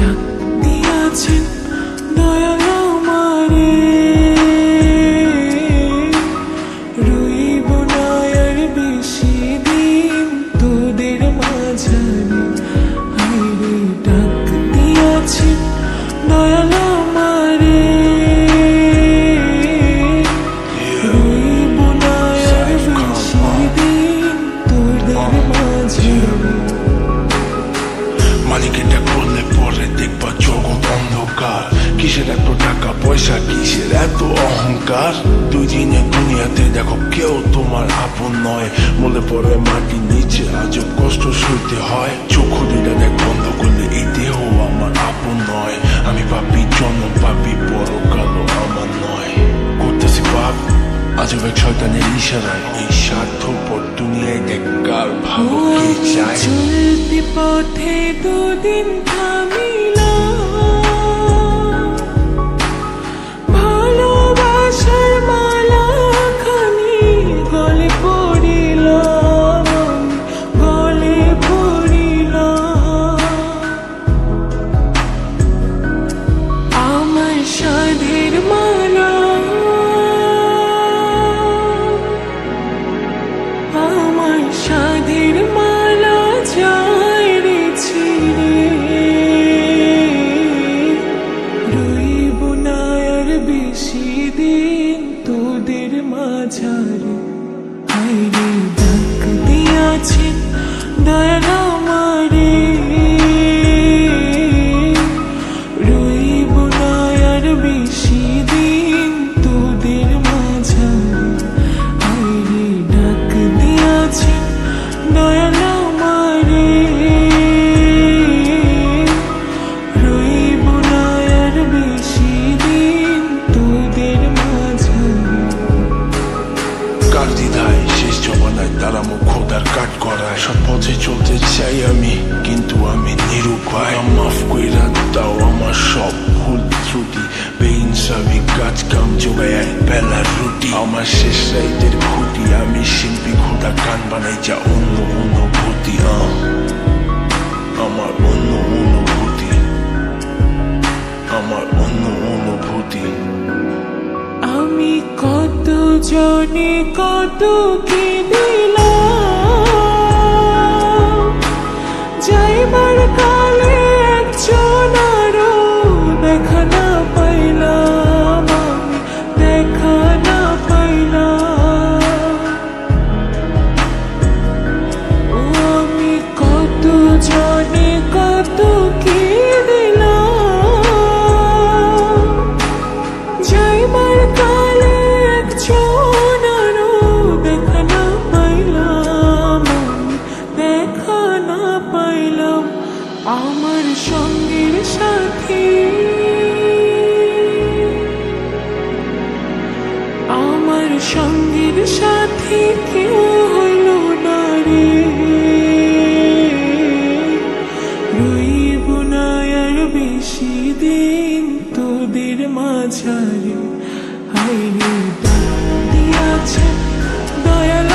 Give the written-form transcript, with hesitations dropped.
ডাক দিয়াছেন দয়াল আমারে, রইব না আর বেশি দিন তোদের মাঝারে। হায়রে ডাক দিয়াছেন দয়াল আমারে, রইব না আর বেশি দিন তোদের মাঝারে। মালিকের ডাক করলে পরে দেখবা জগৎ অন্ধকার। কিসের এত টাকা পয়সা, কিসের এত অহংকার? দুই দিনের দুনিয়াতে দেখো কেউ তোমার আপন নয়। মনে পড়ে মাটির নিচে আজব কষ্ট সইতে হয়। চক্ষু দুইটা দেখ বন্ধ করলে এই দেহ আমার আপন নয়। আমি পাপি জন্ম পাপি, বড় কালো আমার নয়। করতেছি পাপ আজব এক শয়তানের ইশারায়। এই স্বার্থপর দুনিয়ায় দেখ কার ভালো কে চায়। চলতি পথে দুদিন থামিলাম, ভালোবাসার মালা খানি গলে পড়িলাম, গলে পড়িলাম। আমার সাধের মালা, আমার সাধের মালা যায় রে ছিঁড়ে, রইব না আর বেশি দিন তোদের মাঝারে। হায়রে ডাক দিয়াছেন দয়াল আমারে, রইব না আর বেশি দিন তোদের মাঝারে। হায়রে ডাক দিয়াছেন দয়াল আমারে, রইব না আর বেশি দিন তোদের মাঝারে। কার দ্বিধায় শেষ জমানায় তারা মুখ খোদার কাট করায়। সব পথে চলতে চাই আমি, কিন্তু আমি নিরুপায়। মাফ কইরা দাও আমার সব ভুল ত্রুটি। বেইনসাফি কাজ কাম জোগায় এক বেলার রুটি। আমার শেষ রাইতের খুঁটি, আমি শিল্পী খোদা গান বানাই যা অন্য অনুভূতি। আমার অন্য অনুভূতি, আমার অন্য অনুভূতি। আমি কত জনে কত কি দিলাম, যাইবার কালে একজন আরো দেখা না পাইলাম, আমি দেখা না পাইলাম। ও আমি কত জনে কত কি দিলাম, যাইবার কালে একজন আরো দেখা না পাইলাম, আমি দেখা না পাইলাম। আমার সঙ্গের সাথী, আমার সঙ্গের সাথী কেউ হইল না রে, রইব না আর বেশি দিন তোদের মাঝারে। হায়রে ডাক দিয়াছেন দয়াল